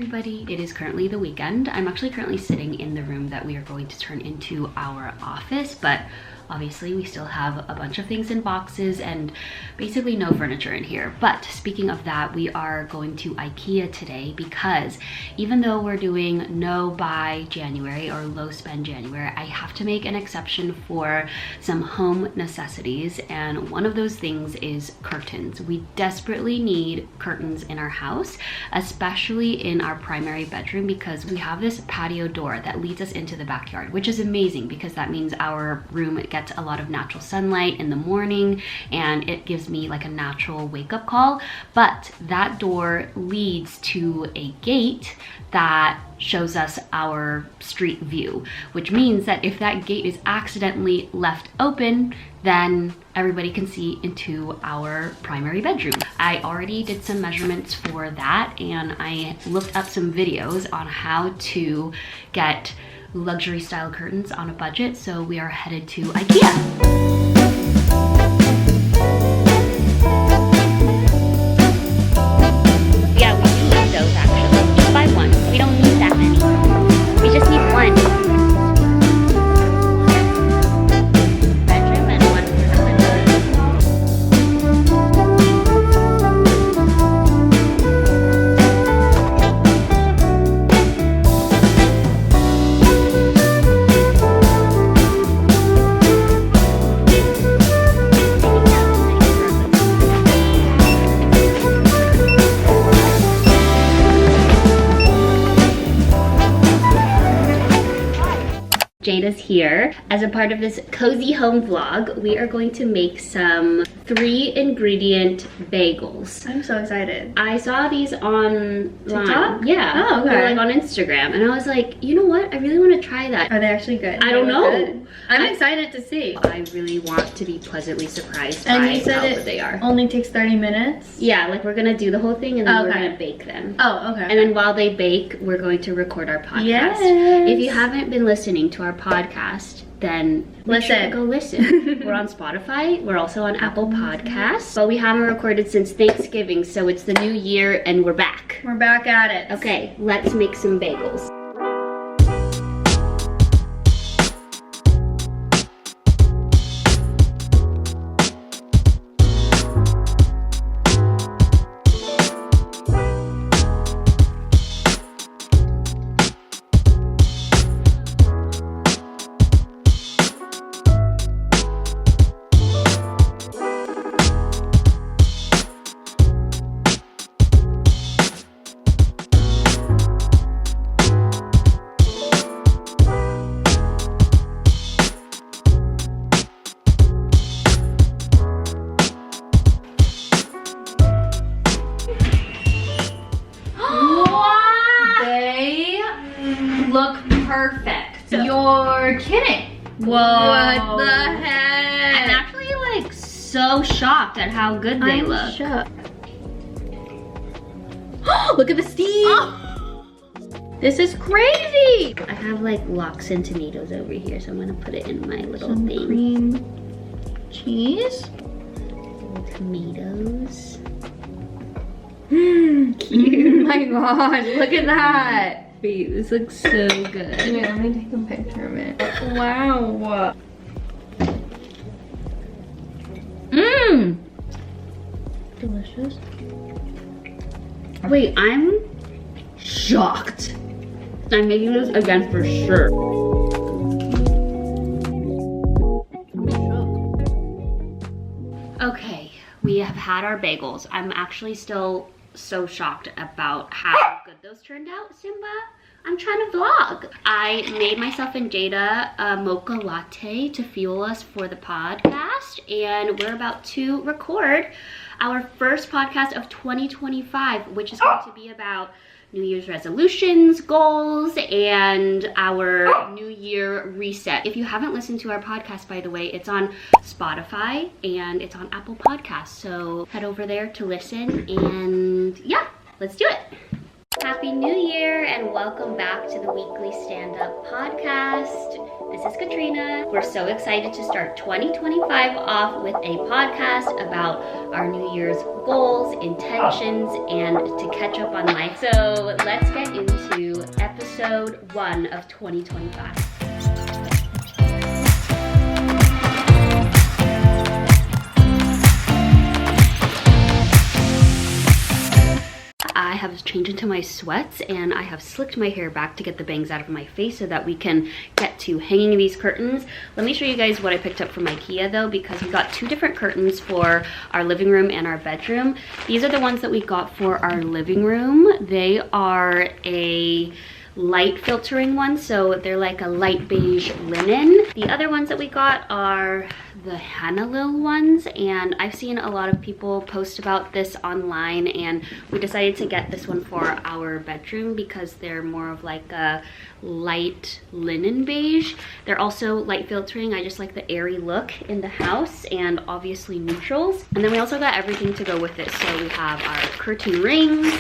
everybody. It is currently the weekend. I'm actually currently sitting in the room that we are going to turn into our office, but obviously we still have a bunch of things in boxes and basically no furniture in here. But speaking of that, we are going to IKEA today because even though we're doing no buy January or low spend January, I have to make an exception for some home necessities, and one of those things is curtains. We desperately need curtains in our house, especially in our primary bedroom, because we have this patio door that leads us into the backyard, which is amazing because that means our room gets a lot of natural sunlight in the morning and it gives me like a natural wake-up call. But that door leads to a gate that shows us our street view, which means that if that gate is accidentally left open, then everybody can see into our primary bedroom. I already did some measurements for that, and I looked up some videos on how to get luxury style curtains on a budget, so we are headed to IKEA. Jada's here. As a part of this cozy home vlog, we are going to make some 3-ingredient bagels. I'm so excited. I saw these on TikTok? Yeah. Oh, okay. They're like on Instagram, and I was like, you know what? I really want to try that. Are they actually good? I don't know. I'm excited to see. I really want to be pleasantly surprised and by you said how it good they are. Only takes 30 minutes? Yeah, like we're gonna do the whole thing and then we're Okay. gonna bake them. Oh, okay. And then while they bake, we're going to record our podcast. Yes. If you haven't been listening to our podcast, then make sure to go listen. We're on Spotify. We're also on Apple Podcasts. But we haven't recorded since Thanksgiving, so it's the new year and we're back. We're back at it. Okay, let's make some bagels. Look perfect. You're kidding. Whoa. What the heck? I'm actually like so shocked at how good they look. Shocked. Look at the steam. Oh. This is crazy. I have like lox and tomatoes over here, so I'm gonna put it in my little Some thing. cream cheese. Tomatoes. Cute. Oh my gosh, look at that. Wait, this looks so good. Wait, let me take a picture of it. Wow. Mmm. Delicious. Wait, I'm shocked. I'm making this again for sure. Okay, we have had our bagels. I'm actually still so shocked about how good those turned out, Simba. I'm trying to vlog. I made myself and Jada a mocha latte to fuel us for the podcast, and we're about to record our first podcast of 2025, which is going to be about New Year's resolutions, goals, and our New Year reset. If you haven't listened to our podcast, by the way, it's on Spotify and it's on Apple Podcasts. So head over there to listen, and yeah, let's do it. Happy New Year and welcome back to the weekly stand-up podcast. This is Katrina. We're so excited to start 2025 off with a podcast about our New Year's goals, intentions, and to catch up on life. So let's get into episode 1 of 2025. I have changed into my sweats and I have slicked my hair back to get the bangs out of my face so that we can get to hanging these curtains. Let me show you guys what I picked up from IKEA though, because we got 2 different curtains for our living room and our bedroom. These are the ones that we got for our living room. They are a light filtering one, so they're like a light beige linen. The other ones that we got are the Hanalil ones, and I've seen a lot of people post about this online, and we decided to get this one for our bedroom because they're more of like a light linen beige. They're also light filtering. I just like the airy look in the house, and obviously neutrals. And then we also got everything to go with it. So we have our curtain rings,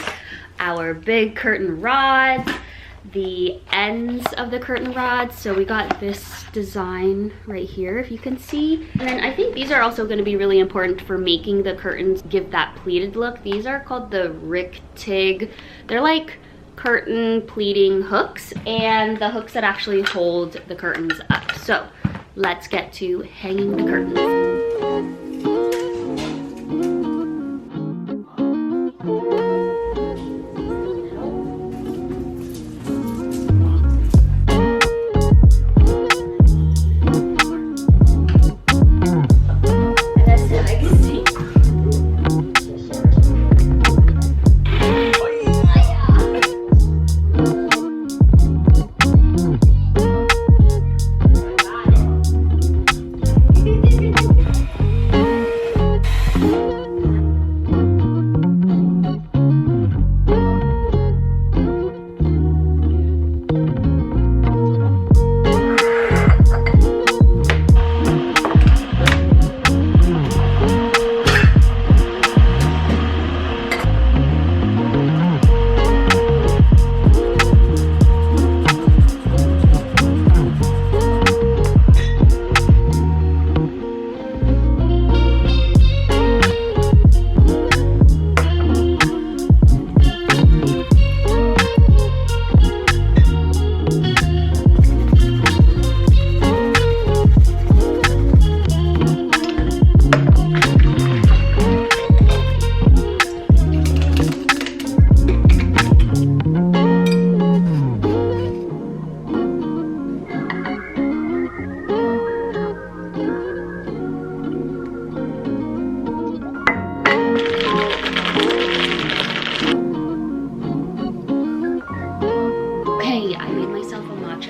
our big curtain rods, the ends of the curtain rods. So we got this design right here, if you can see. And then I think these are also going to be really important for making the curtains give that pleated look. These are called the Rick Tig. They're like curtain pleating hooks, and the hooks that actually hold the curtains up. So let's get to hanging the curtains.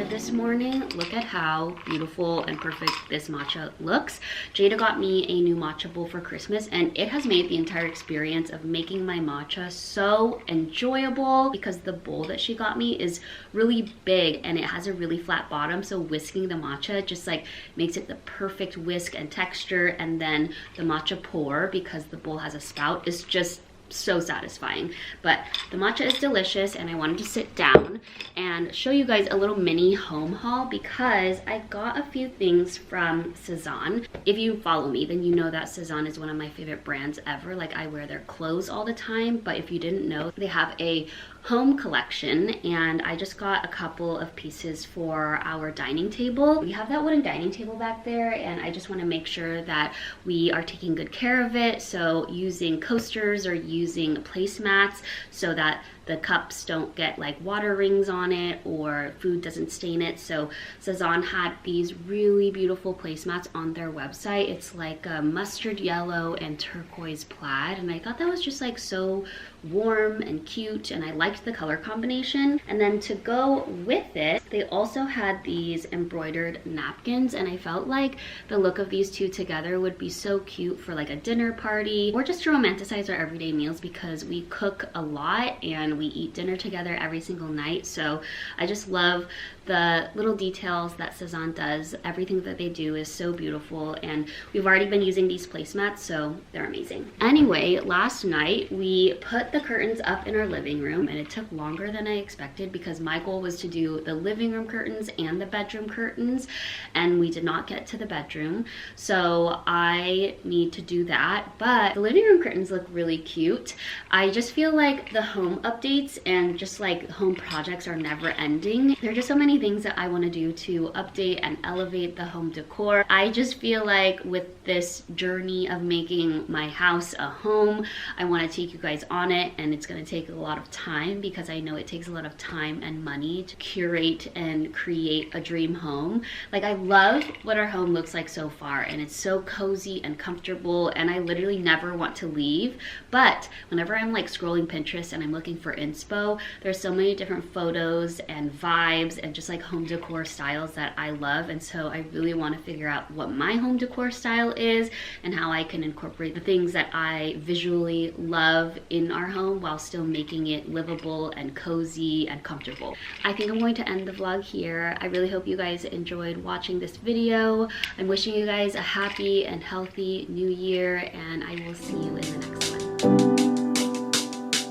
This morning. Look at how beautiful and perfect this matcha looks. Jada got me a new matcha bowl for Christmas, and it has made the entire experience of making my matcha so enjoyable because the bowl that she got me is really big and it has a really flat bottom, so whisking the matcha just like makes it the perfect whisk and texture. And then the matcha pour, because the bowl has a spout, is just so satisfying. But the matcha is delicious, and I wanted to sit down and show you guys a little mini home haul because I got a few things from Cezanne. If you follow me, then you know that Cezanne is one of my favorite brands ever. Like, I wear their clothes all the time, but if you didn't know, they have a home collection, and I just got a couple of pieces for our dining table. We have that wooden dining table back there, and I just want to make sure that we are taking good care of it. So using coasters or using placemats so that the cups don't get like water rings on it or food doesn't stain it. So Cezanne had these really beautiful placemats on their website. It's like a mustard yellow and turquoise plaid, and I thought that was just like so warm and cute, and I liked the color combination. And then to go with it, they also had these embroidered napkins, and I felt like the look of these two together would be so cute for like a dinner party or just to romanticize our everyday meals, because we cook a lot and we eat dinner together every single night. So I just love the little details that Cezanne does. Everything that they do is so beautiful, and we've already been using these placemats, so they're amazing. Anyway, last night we put the curtains up in our living room, and it took longer than I expected because my goal was to do the living room curtains and the bedroom curtains, and we did not get to the bedroom, so I need to do that. But the living room curtains look really cute. I just feel like the home updates and just like home projects are never ending. There are just so many things that I want to do to update and elevate the home decor. I just feel like with this journey of making my house a home, I want to take you guys on it, and it's going to take a lot of time because I know it takes a lot of time and money to curate and create a dream home. Like, I love what our home looks like so far, and it's so cozy and comfortable, and I literally never want to leave. But whenever I'm like scrolling Pinterest and I'm looking for inspo, there's so many different photos and vibes and just like home decor styles that I love, and so I really want to figure out what my home decor style is and how I can incorporate the things that I visually love in our home while still making it livable and cozy and comfortable. I think I'm going to end the vlog here. I really hope you guys enjoyed watching this video. I'm wishing you guys a happy and healthy new year, and I will see you in the next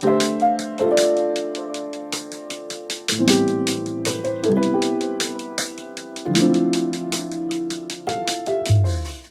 one.